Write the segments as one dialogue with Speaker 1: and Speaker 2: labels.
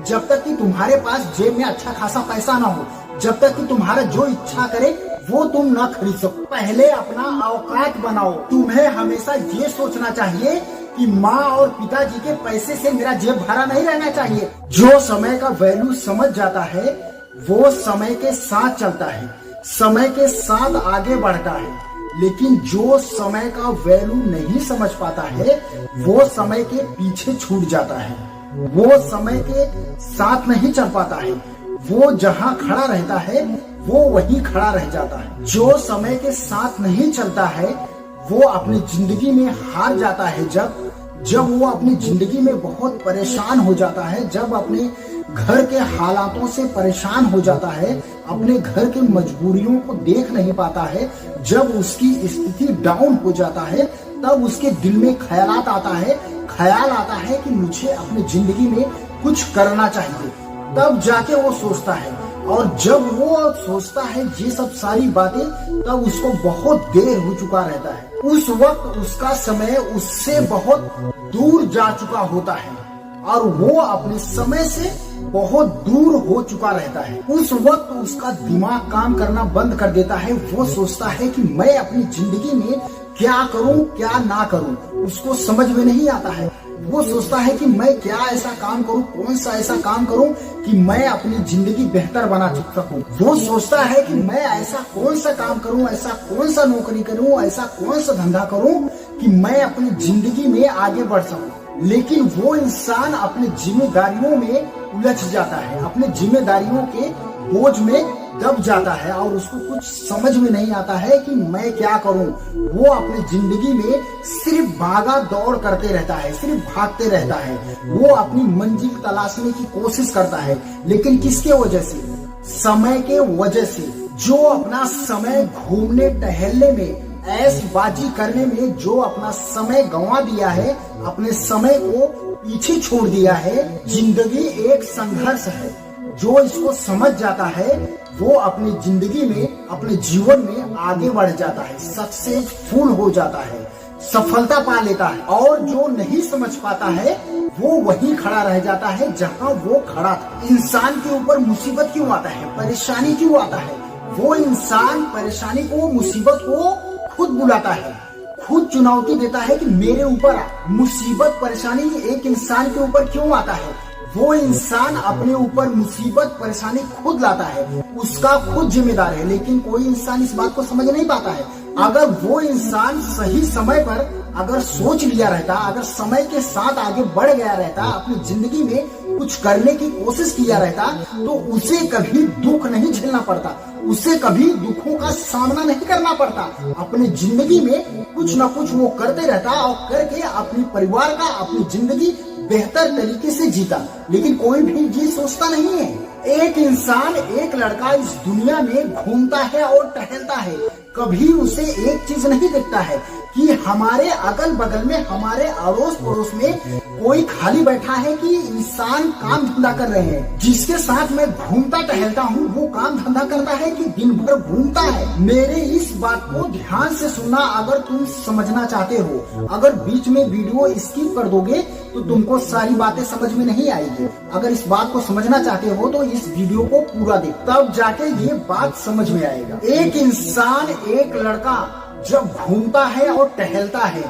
Speaker 1: जब तक कि तुम्हारे पास जेब में अच्छा खासा पैसा ना हो, जब तक कि तुम्हारा जो इच्छा करे वो तुम ना खरीद सको। पहले अपना औकात बनाओ। तुम्हें हमेशा ये सोचना चाहिए कि माँ और पिताजी के पैसे से मेरा जेब भरा नहीं रहना चाहिए। जो समय का वैल्यू समझ जाता है वो समय के साथ चलता है, समय के साथ आगे बढ़ता है। लेकिन जो समय का वैल्यू नहीं समझ पाता है वो समय के पीछे छूट जाता है, वो समय के साथ नहीं चल पाता है। वो जहाँ खड़ा रहता है वो वहीं खड़ा रह जाता है। जो समय के साथ नहीं चलता है वो अपनी जिंदगी में हार जाता है। जब वो अपनी जिंदगी में बहुत परेशान हो जाता है, जब अपने घर के हालातों से परेशान हो जाता है, अपने घर की मजबूरियों को देख नहीं पाता है, जब उसकी स्थिति डाउन हो जाता है, तब उसके दिल में ख्याल आता है कि मुझे अपनी जिंदगी में कुछ करना चाहिए। तब जाके वो सोचता है, और जब वो सोचता है ये सब सारी बातें, तब उसको बहुत देर हो चुका रहता है। उस वक्त उसका समय उससे बहुत दूर जा चुका होता है और वो अपने समय से बहुत दूर हो चुका रहता है। उस वक्त उसका दिमाग काम करना बंद कर देता है। वो सोचता है कि मैं अपनी जिंदगी में क्या करूं क्या ना करूं, उसको समझ में नहीं आता है। वो सोचता है कि मैं क्या ऐसा काम करूं, कौन सा ऐसा काम करूं कि मैं अपनी जिंदगी बेहतर बना सकूं। वो सोचता है कि मैं ऐसा कौन सा काम करूं, ऐसा कौन सा नौकरी करूं, ऐसा कौन सा धंधा करूं कि मैं अपनी जिंदगी में आगे बढ़ सकूं। लेकिन वो इंसान अपनी जिम्मेदारियों में उलझ जाता है, अपने जिम्मेदारियों के बोझ में दब जाता है और उसको कुछ समझ में नहीं आता है कि मैं क्या करूं। वो अपनी जिंदगी में सिर्फ भागा दौड़ करते रहता है, सिर्फ भागते रहता है। वो अपनी मंजिल तलाशने की कोशिश करता है, लेकिन किसके वजह से? समय के वजह से। जो अपना समय घूमने टहलने में, ऐशबाजी करने में जो अपना समय गंवा दिया है, अपने समय को पीछे छोड़ दिया है। जिंदगी एक संघर्ष है। जो इसको समझ जाता है वो अपनी जिंदगी में, अपने जीवन में आगे बढ़ जाता है, सक्सेसफुल हो जाता है, सफलता पा लेता है। और जो नहीं समझ पाता है वो वहीं खड़ा रह जाता है जहां वो खड़ा था। इंसान के ऊपर मुसीबत क्यों आता है, परेशानी क्यों आता है? वो इंसान परेशानी को, मुसीबत को खुद बुलाता है, खुद चुनौती देता है कि मेरे ऊपर आ। मुसीबत परेशानी एक इंसान के ऊपर क्यों आता है? वो इंसान अपने ऊपर मुसीबत परेशानी खुद लाता है, उसका खुद जिम्मेदार है। लेकिन कोई इंसान इस बात को समझ नहीं पाता है। अगर वो इंसान सही समय पर अगर सोच लिया रहता, अगर समय के साथ आगे बढ़ गया रहता, अपनी जिंदगी में कुछ करने की कोशिश किया रहता, तो उसे कभी दुख नहीं झेलना पड़ता, उसे कभी दुखों का सामना नहीं करना पड़ता। अपनी जिंदगी में कुछ न कुछ वो करते रहता और करके अपने परिवार का, अपनी जिंदगी बेहतर तरीके से जीता। लेकिन कोई भी ये सोचता नहीं है। एक इंसान, एक लड़का इस दुनिया में घूमता है और टहलता है, कभी उसे एक चीज नहीं दिखता है कि हमारे अगल बगल में, हमारे अड़ोस पड़ोस में कोई खाली बैठा है कि इंसान काम धंधा कर रहे हैं। जिसके साथ मैं घूमता टहलता हूँ वो काम धंधा करता है कि दिन भर घूमता है। मेरे इस बात को ध्यान से सुनना अगर तुम समझना चाहते हो। अगर बीच में वीडियो स्किप कर दोगे तो तुमको सारी बातें समझ में नहीं आएगी। अगर इस बात को समझना चाहते हो तो इस वीडियो को पूरा देख, तब जाके ये बात समझ में आएगा। एक इंसान, एक लड़का जब घूमता है और टहलता है,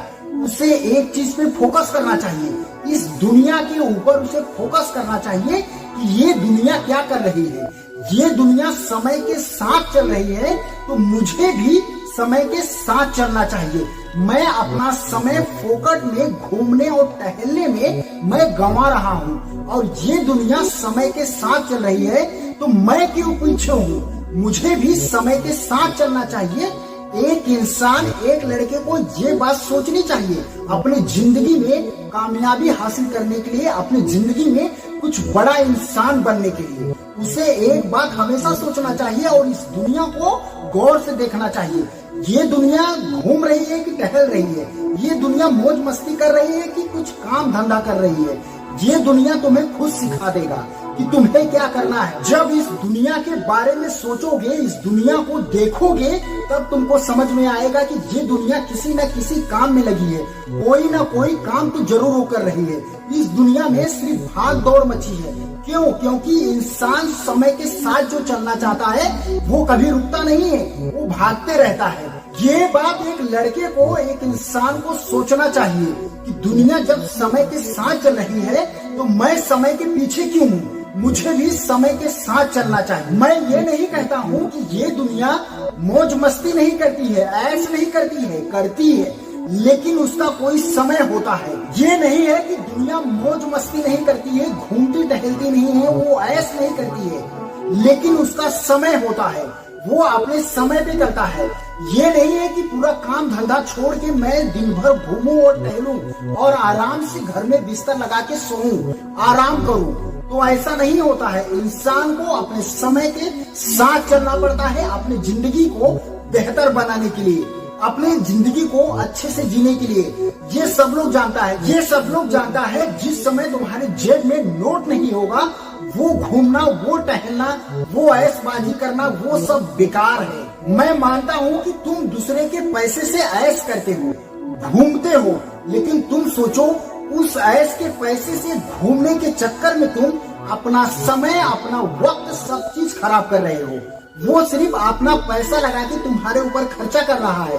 Speaker 1: उसे एक चीज पे फोकस करना चाहिए। इस दुनिया के ऊपर उसे फोकस करना चाहिए कि ये दुनिया क्या कर रही है। ये दुनिया समय के साथ चल रही है तो मुझे भी समय के साथ चलना चाहिए। मैं अपना समय फोकट में, घूमने और टहलने में मैं गंवा रहा हूँ और ये दुनिया समय के साथ चल रही है तो मैं क्यों पीछे हूँ? मुझे भी समय के साथ चलना चाहिए। एक इंसान, एक लड़के को ये बात सोचनी चाहिए अपनी जिंदगी में कामयाबी हासिल करने के लिए, अपनी जिंदगी में कुछ बड़ा इंसान बनने के लिए उसे एक बात हमेशा सोचना चाहिए और इस दुनिया को गौर से देखना चाहिए। ये दुनिया घूम रही है कि टहल रही है? ये दुनिया मौज मस्ती कर रही है कि कुछ काम धंधा कर रही है? ये दुनिया तुम्हें खुद सिखा देगा कि तुम्हें क्या करना है। जब इस दुनिया के बारे में सोचोगे, इस दुनिया को देखोगे, तब तुमको समझ में आएगा कि ये दुनिया किसी न किसी काम में लगी है, कोई ना कोई काम तो जरूर वो कर रही है। इस दुनिया में सिर्फ भाग दौड़ मची है। क्यों? क्योंकि इंसान समय के साथ जो चलना चाहता है वो कभी रुकता नहीं है, वो भागते रहता है। ये बात एक लड़के को, एक इंसान को सोचना चाहिए कि दुनिया जब समय के साथ चल रही है तो मैं समय के पीछे क्यों हूँ? मुझे भी समय के साथ चलना चाहिए। मैं ये नहीं कहता हूँ कि ये दुनिया मौज मस्ती नहीं करती है, ऐश नहीं करती है, करती है, लेकिन उसका कोई समय होता है। ये नहीं है कि दुनिया मौज मस्ती नहीं करती है, घूमती टहलती नहीं है, वो ऐश नहीं करती है, लेकिन उसका समय होता है, वो अपने समय पे करता है। ये नहीं है कि पूरा काम धंधा छोड़ के मैं दिन भर घूमूं और टहलूं और आराम से घर में बिस्तर लगा के सोऊं, आराम करूं, तो ऐसा नहीं होता है। इंसान को अपने समय के साथ चलना पड़ता है, अपनी जिंदगी को बेहतर बनाने के लिए, अपने जिंदगी को अच्छे से जीने के लिए। ये सब लोग जानता है, ये सब लोग जानता है जिस समय तुम्हारे जेब में नोट नहीं होगा, वो घूमना, वो टहलना, वो ऐशबाजी करना, वो सब बेकार है। मैं मानता हूँ कि तुम दूसरे के पैसे से ऐश करते हो, घूमते हो, लेकिन तुम सोचो उस ऐश के पैसे से घूमने के चक्कर में तुम अपना समय, अपना वक्त, सब चीज खराब कर रहे हो। वो सिर्फ अपना पैसा लगा के तुम्हारे ऊपर खर्चा कर रहा है,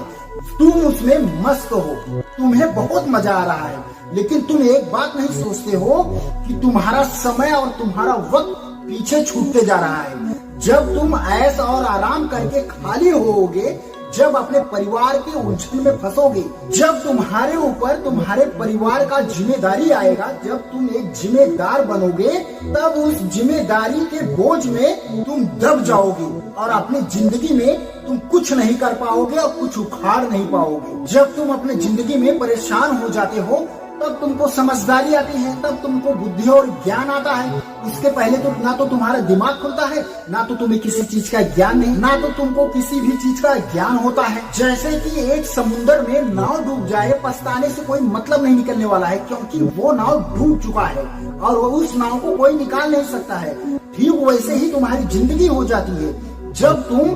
Speaker 1: तुम उसमें मस्त हो, तुम्हें बहुत मजा आ रहा है, लेकिन तुम एक बात नहीं सोचते हो कि तुम्हारा समय और तुम्हारा वक्त पीछे छूटते जा रहा है। जब तुम ऐश और आराम करके खाली होोगे, जब अपने परिवार के उलझन में फंसोगे, जब तुम्हारे ऊपर तुम्हारे परिवार का जिम्मेदारी आएगा, जब तुम एक जिम्मेदार बनोगे, तब उस जिम्मेदारी के बोझ में तुम दब जाओगे और अपनी जिंदगी में तुम कुछ नहीं कर पाओगे और कुछ उखाड़ नहीं पाओगे। जब तुम अपने जिंदगी में परेशान हो जाते हो, तब तुमको समझदारी आती है, तब तुमको बुद्धि और ज्ञान आता है। इसके पहले तो ना तो तुम्हारा दिमाग खुलता है, ना तो तुम्हें किसी चीज का ज्ञान नहीं, ना तो तुमको किसी भी चीज का ज्ञान होता है। जैसे कि एक समुद्र में नाव डूब जाए, पछताने से कोई मतलब नहीं निकलने वाला है, क्योंकि वो नाव डूब चुका है और उस नाव को कोई निकाल नहीं सकता है। ठीक वैसे ही तुम्हारी जिंदगी हो जाती है। जब तुम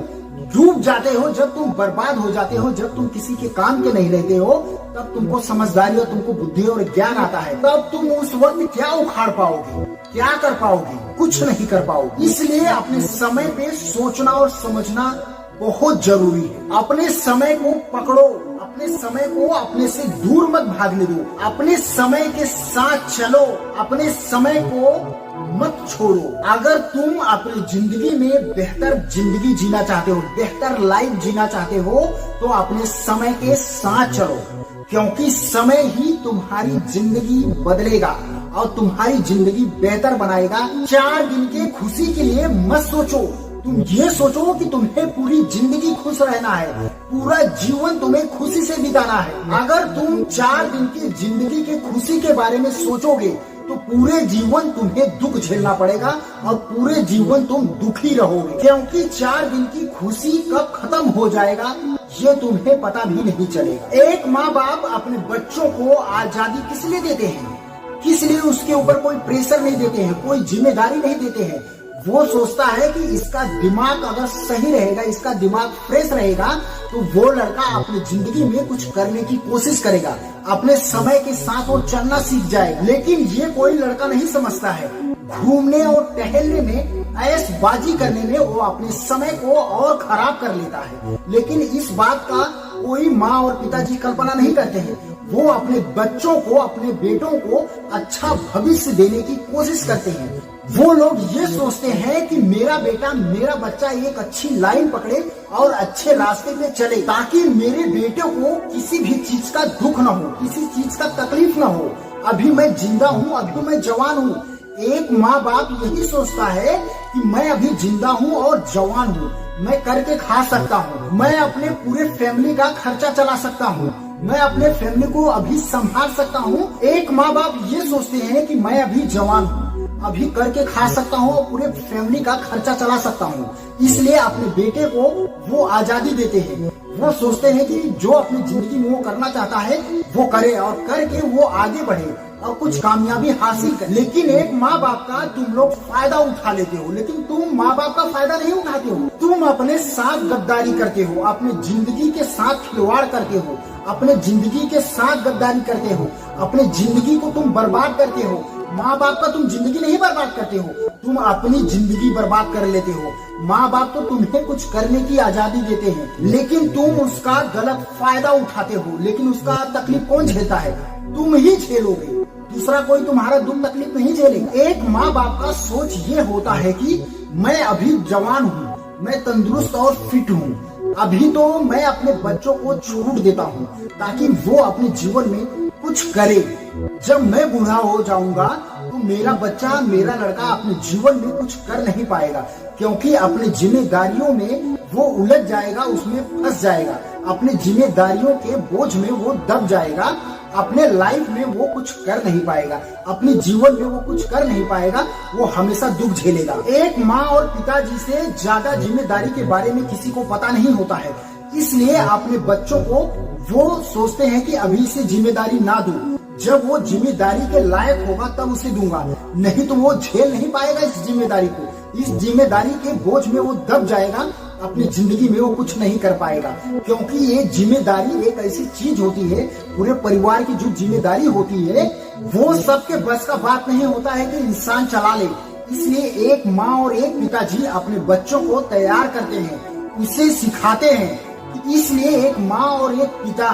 Speaker 1: डूब जाते हो, जब तुम बर्बाद हो जाते हो, जब तुम किसी के काम के नहीं रहते हो, तब तुमको समझदारी और तुमको बुद्धि और ज्ञान आता है। तब तुम उस वक्त क्या उखाड़ पाओगे, क्या कर पाओगे? कुछ नहीं कर पाओगे। इसलिए अपने समय पे सोचना और समझना बहुत जरूरी है। अपने समय को पकड़ो, अपने समय को अपने से दूर मत भागने दो, अपने समय के साथ चलो, अपने समय को मत छोड़ो। अगर तुम अपनी जिंदगी में बेहतर जिंदगी जीना चाहते हो, बेहतर लाइफ जीना चाहते हो, तो अपने समय के साथ चलो, क्योंकि समय ही तुम्हारी जिंदगी बदलेगा और तुम्हारी जिंदगी बेहतर बनाएगा। 4 दिन की खुशी के लिए मत सोचो, तुम ये सोचो कि तुम्हें पूरी जिंदगी खुश रहना है, पूरा जीवन तुम्हें खुशी से बिताना है। अगर तुम 4 दिन की जिंदगी की खुशी के बारे में सोचोगे, तो पूरे जीवन तुम्हें दुख झेलना पड़ेगा और पूरे जीवन तुम दुखी रहोगे, क्योंकि 4 दिन की खुशी कब खत्म हो जाएगा ये तुम्हें पता भी नहीं चलेगा। एक माँ बाप अपने बच्चों को आजादी किस लिए देते हैं? किस लिए उसके ऊपर कोई प्रेशर नहीं देते हैं, कोई जिम्मेदारी नहीं देते हैं? वो सोचता है कि इसका दिमाग अगर सही रहेगा, इसका दिमाग फ्रेश रहेगा, तो वो लड़का अपनी जिंदगी में कुछ करने की कोशिश करेगा, अपने समय के साथ वो चलना सीख जाएगा। लेकिन ये कोई लड़का नहीं समझता है। घूमने और टहलने में, ऐशबाजी करने में वो अपने समय को और खराब कर लेता है। लेकिन इस बात का कोई माँ और पिताजी कल्पना नहीं करते हैं। वो अपने बच्चों को, अपने बेटों को अच्छा भविष्य देने की कोशिश करते हैं। वो लोग ये सोचते हैं कि मेरा बेटा, मेरा बच्चा एक अच्छी लाइन पकड़े और अच्छे रास्ते पे चले, ताकि मेरे बेटे को किसी भी चीज का दुख न हो, किसी चीज का तकलीफ न हो। अभी मैं जिंदा हूँ, अभी मैं जवान हूँ। एक माँ बाप यही सोचता है कि मैं अभी जिंदा हूँ और जवान हूँ, मैं करके खा सकता हूँ, मैं अपने पूरे फैमिली का खर्चा चला सकता हूँ, मैं अपने फैमिली को अभी संभाल सकता हूँ। एक माँ बाप ये सोचते हैं कि मैं अभी जवान हूँ, अभी करके खा सकता हूँ और पूरे फैमिली का खर्चा चला सकता हूँ, इसलिए अपने बेटे को वो आजादी देते हैं। वो सोचते हैं कि जो अपनी जिंदगी में वो करना चाहता है वो करे और करके वो आगे बढ़े और कुछ कामयाबी हासिल कर। लेकिन एक माँ बाप का तुम लोग फायदा उठा लेते हो, लेकिन तुम माँ बाप का फायदा नहीं उठाते हो। तुम अपने साथ गद्दारी करते हो, अपने जिंदगी के साथ खिलवाड़ करते हो, अपने जिंदगी के साथ गद्दारी करते हो, अपने जिंदगी को तुम बर्बाद करते हो। माँ बाप का तुम जिंदगी नहीं बर्बाद करते हो, तुम अपनी जिंदगी बर्बाद कर लेते हो। माँ बाप तो तुम्हें कुछ करने की आजादी देते हैं, लेकिन तुम उसका गलत फायदा उठाते हो। लेकिन उसका तकलीफ कौन झेलता है? तुम ही झेलोगे, दूसरा कोई तुम्हारा दुख तकलीफ नहीं झेलेगा। एक माँ बाप का सोच ये होता है कि मैं अभी जवान हूँ, मैं तंदुरुस्त और फिट हूँ, अभी तो मैं अपने बच्चों को छूट देता हूँ ताकि वो अपने जीवन में कुछ करे। जब मैं बूढ़ा हो जाऊंगा तो मेरा बच्चा, मेरा लड़का अपने जीवन में कुछ कर नहीं पाएगा, क्योंकि अपने जिम्मेदारियों में वो उलझ जाएगा, उसमें फंस जाएगा, अपने जिम्मेदारियों के बोझ में वो दब जाएगा, अपने लाइफ में वो कुछ कर नहीं पाएगा, अपने जीवन में वो कुछ कर नहीं पाएगा, वो हमेशा दुख झेलेगा। एक माँ और पिताजी से ज्यादा जिम्मेदारी के बारे में किसी को पता नहीं होता है, इसलिए अपने बच्चों को वो सोचते हैं कि अभी से जिम्मेदारी ना दूं, जब वो जिम्मेदारी के लायक होगा तब उसे दूंगा, नहीं तो वो झेल नहीं पाएगा इस जिम्मेदारी को। इस जिम्मेदारी के बोझ में वो दब जाएगा, अपनी जिंदगी में वो कुछ नहीं कर पाएगा, क्योंकि ये जिम्मेदारी एक ऐसी चीज होती है, पूरे परिवार की जो जिम्मेदारी होती है वो सबके बस का बात नहीं होता है कि इंसान चला ले। इसलिए एक माँ और एक पिताजी अपने बच्चों को तैयार करते हैं, उसे सिखाते हैं। इसलिए एक माँ और एक पिता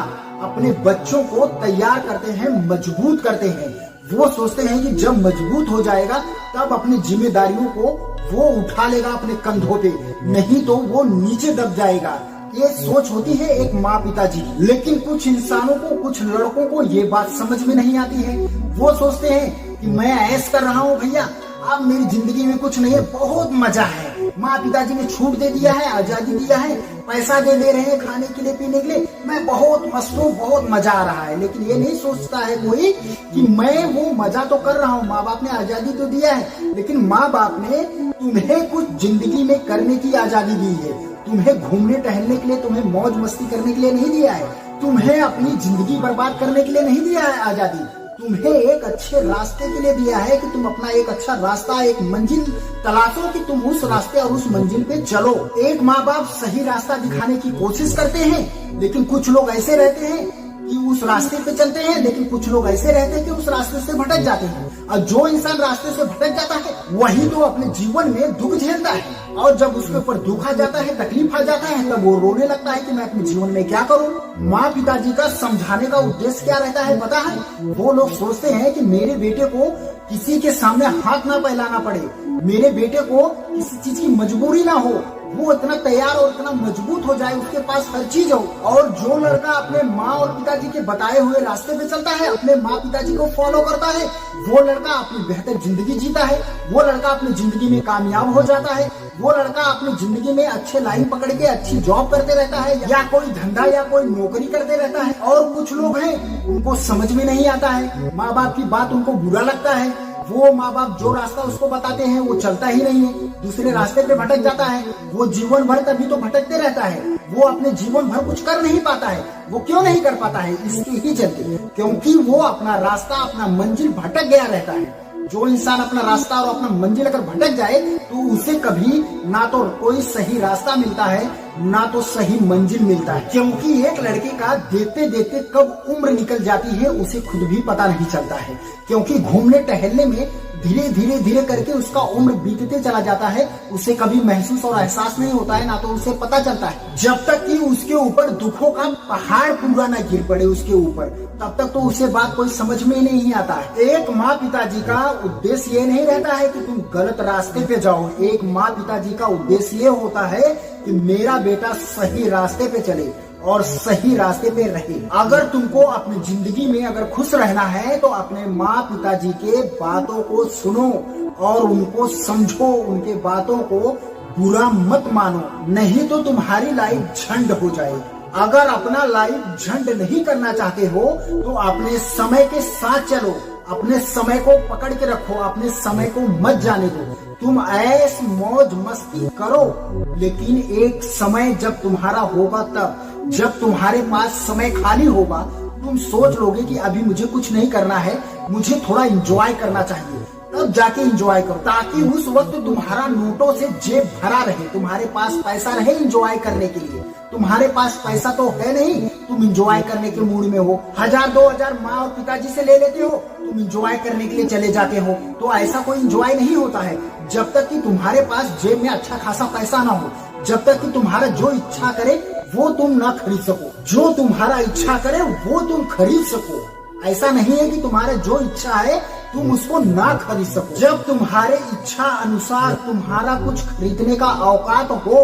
Speaker 1: अपने बच्चों को तैयार करते हैं, मजबूत करते हैं। वो सोचते हैं कि जब मजबूत हो जाएगा तब अपनी जिम्मेदारियों को वो उठा लेगा अपने कंधों पे, नहीं तो वो नीचे दब जाएगा। ये सोच होती है एक माँ पिताजी की। लेकिन कुछ इंसानों को, कुछ लड़कों को ये बात समझ में नहीं आती है। वो सोचते हैं कि मैं ऐश कर रहा हूँ भैया, अब मेरी जिंदगी में कुछ नहीं है, बहुत मजा है, माँ पिताजी ने छूट दे दिया है, आजादी दिया है, पैसा दे रहे हैं खाने के लिए, पीने के लिए, मैं बहुत मस्त हूँ, बहुत मजा आ रहा है। लेकिन ये नहीं सोचता है कोई कि मैं वो मजा तो कर रहा हूँ, माँ बाप ने आजादी तो दिया है, लेकिन माँ बाप ने तुम्हें कुछ जिंदगी में करने की आजादी दी है। तुम्हें घूमने टहलने के लिए, तुम्हें मौज मस्ती करने के लिए नहीं दिया है, तुम्हें अपनी जिंदगी बर्बाद करने के लिए नहीं दिया है आजादी, तुम्हें एक अच्छे रास्ते के लिए दिया है कि तुम अपना एक अच्छा रास्ता, एक मंजिल तलाशो कि तुम उस रास्ते और उस मंजिल पे चलो। एक माँ बाप सही रास्ता दिखाने की कोशिश करते हैं, लेकिन कुछ लोग ऐसे रहते हैं कि उस रास्ते पे चलते हैं, लेकिन कुछ लोग ऐसे रहते हैं कि उस रास्ते से भटक जाते हैं। और जो इंसान रास्ते से भटक जाता है वही तो अपने जीवन में दुख झेलता है, और जब उसके ऊपर दुख आ जाता है, तकलीफ आ जाता है, तब वो रोने लगता है कि मैं अपने जीवन में क्या करूं। माँ पिताजी का समझाने का उद्देश्य क्या रहता है पता है? वो लोग सोचते हैं कि मेरे बेटे को किसी के सामने हाथ ना फैलाना पड़े, मेरे बेटे को किसी चीज की मजबूरी ना हो, वो इतना तैयार और इतना मजबूत हो जाए, उसके पास हर चीज हो। और जो लड़का अपने माँ और पिताजी के बताए हुए रास्ते पे चलता है, अपने माँ पिताजी को फॉलो करता है, वो लड़का अपनी बेहतर जिंदगी जीता है, वो लड़का अपनी जिंदगी में कामयाब हो जाता है, वो लड़का अपनी जिंदगी में अच्छे लाइन पकड़ के अच्छी जॉब करते रहता है, या कोई धंधा या कोई नौकरी करते रहता है। और कुछ लोग हैं उनको समझ में नहीं आता है, माँ बाप की बात उनको बुरा लगता है, वो माँ बाप जो रास्ता उसको बताते हैं वो चलता ही नहीं है, दूसरे रास्ते पे भटक जाता है। वो जीवन भर तभी तो भटकते रहता है, वो अपने जीवन भर कुछ कर नहीं पाता है। वो क्यों नहीं कर पाता है? इसके ही चलते, क्योंकि वो अपना रास्ता, अपना मंजिल भटक गया रहता है। जो इंसान अपना रास्ता और अपना मंजिल अगर भटक जाए तो उसे कभी ना तो कोई सही रास्ता मिलता है, ना तो सही मंजिल मिलता है। क्योंकि एक लड़के का देखते देखते कब उम्र निकल जाती है उसे खुद भी पता नहीं चलता है, क्योंकि घूमने टहलने में धीरे धीरे धीरे करके उसका उम्र बीतते चला जाता है, उसे कभी महसूस और एहसास नहीं होता है, ना तो उसे पता चलता है। जब तक कि उसके ऊपर दुखों का पहाड़ पूरा ना गिर पड़े उसके ऊपर, तब तक तो उसे बात कोई समझ में नहीं आता है। एक माँ पिताजी का उद्देश्य ये नहीं रहता है कि तुम गलत रास्ते पे जाओ, एक माँ पिताजी का उद्देश्य ये होता है कि मेरा बेटा सही रास्ते पे चले और सही रास्ते पे रहे। अगर तुमको अपनी जिंदगी में अगर खुश रहना है तो अपने माँ पिताजी के बातों को सुनो और उनको समझो, उनके बातों को बुरा मत मानो, नहीं तो तुम्हारी लाइफ झंड हो जाएगी। अगर अपना लाइफ झंड नहीं करना चाहते हो तो अपने समय के साथ चलो, अपने समय को पकड़ के रखो, अपने समय को मत जाने दो। तुम ऐश मौज मस्ती करो, लेकिन एक समय जब तुम्हारा होगा तब, जब तुम्हारे पास समय खाली होगा तुम सोच लोगे कि अभी मुझे कुछ नहीं करना है, मुझे थोड़ा एंजॉय करना चाहिए, तब जाके एंजॉय करो, ताकि उस वक्त तुम्हारा नोटों से जेब भरा रहे, तुम्हारे पास पैसा रहे एंजॉय करने के लिए। तुम्हारे पास पैसा तो है नहीं, तुम एंजॉय करने के मूड में हो, 1000-2000 माँ और पिताजी से ले लेते हो, तुम एंजॉय करने के लिए चले जाते हो। तो ऐसा कोई एंजॉय नहीं होता है जब तक कि तुम्हारे पास जेब में अच्छा खासा पैसा ना हो, जब तक कि तुम्हारा जो इच्छा करे वो तुम ना खरीद सको, जो तुम्हारा इच्छा करे वो तुम खरीद सको। ऐसा नहीं है कि तुम्हारे जो इच्छा है तुम उसको ना खरीद सको। जब तुम्हारे इच्छा अनुसार तुम्हारा कुछ खरीदने का औकात हो,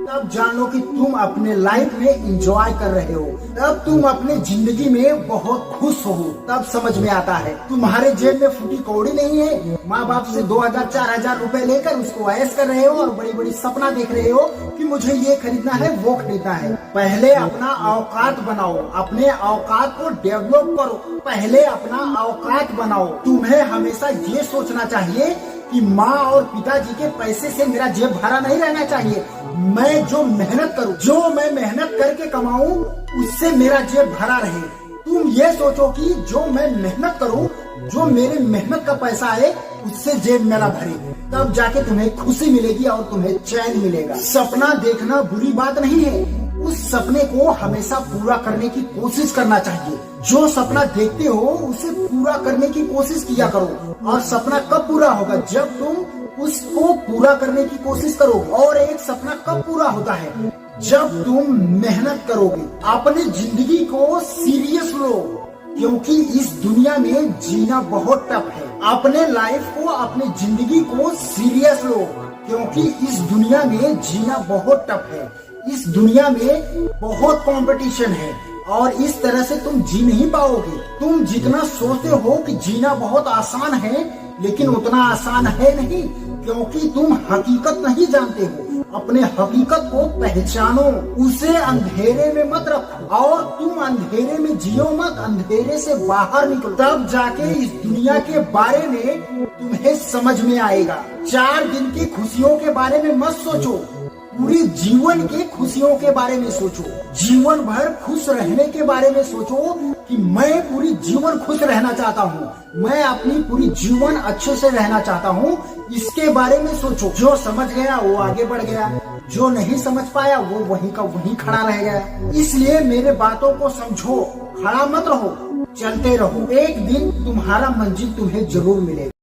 Speaker 1: तब जान लो कि तुम अपने लाइफ में एंजॉय कर रहे हो, तब तुम अपने जिंदगी में बहुत खुश हो। तब समझ में आता है तुम्हारे जेब में फूटी कौड़ी नहीं है, माँ बाप से 2000-4000 रुपए लेकर उसको ऐश कर रहे हो और बड़ी बड़ी सपना देख रहे हो कि मुझे ये खरीदना है वो खरीदना है। पहले अपना औकात बनाओ, अपने औकात को डेवलप करो, पहले अपना औकात बनाओ। तुम्हें हमेशा ये सोचना चाहिए कि माँ और पिताजी के पैसे से मेरा जेब भरा नहीं रहना चाहिए। मैं जो मेहनत करूं, जो मैं मेहनत करके कमाऊं, उससे मेरा जेब भरा रहे। तुम ये सोचो कि जो मैं मेहनत करूं, जो मेरे मेहनत का पैसा है, उससे जेब मेरा भरे, तब जाके तुम्हें खुशी मिलेगी और तुम्हें चैन मिलेगा। सपना देखना बुरी बात नहीं है, उस सपने को हमेशा पूरा करने की कोशिश करना चाहिए। जो सपना देखते हो उसे पूरा करने की कोशिश किया करो। और सपना कब पूरा होगा? जब तुम उसको पूरा करने की कोशिश करोगे। और एक सपना कब पूरा होता है? जब तुम मेहनत करोगे। अपनी जिंदगी को सीरियस लो, क्योंकि इस दुनिया में जीना बहुत टफ है। अपने लाइफ को, अपनी जिंदगी को सीरियस लो, क्योंकि इस दुनिया में जीना बहुत टफ है। इस दुनिया में बहुत कंपटीशन है और इस तरह से तुम जी नहीं पाओगे। तुम जितना सोचते हो कि जीना बहुत आसान है, लेकिन उतना आसान है नहीं, क्योंकि तुम हकीकत नहीं जानते हो। अपने हकीकत को पहचानो, उसे अंधेरे में मत रखो और तुम अंधेरे में जियो मत, अंधेरे से बाहर निकलो, तब जाके इस दुनिया के बारे में तुम्हें समझ में आएगा। 4 दिन की खुशियों के बारे में मत सोचो, पूरी जीवन की खुशियों के बारे में सोचो। जीवन भर खुश रहने के बारे में सोचो कि मैं पूरी जीवन खुश रहना चाहता हूँ, मैं अपनी पूरी जीवन अच्छे से रहना चाहता हूँ। इसके बारे में सोचो। जो समझ गया वो आगे बढ़ गया, जो नहीं समझ पाया वो वहीं का वहीं खड़ा रह गया। इसलिए मेरे बातों को समझो, खड़ा मत रहो, चलते रहो। एक दिन तुम्हारा मंजिल तुम्हें जरूर मिलेगा।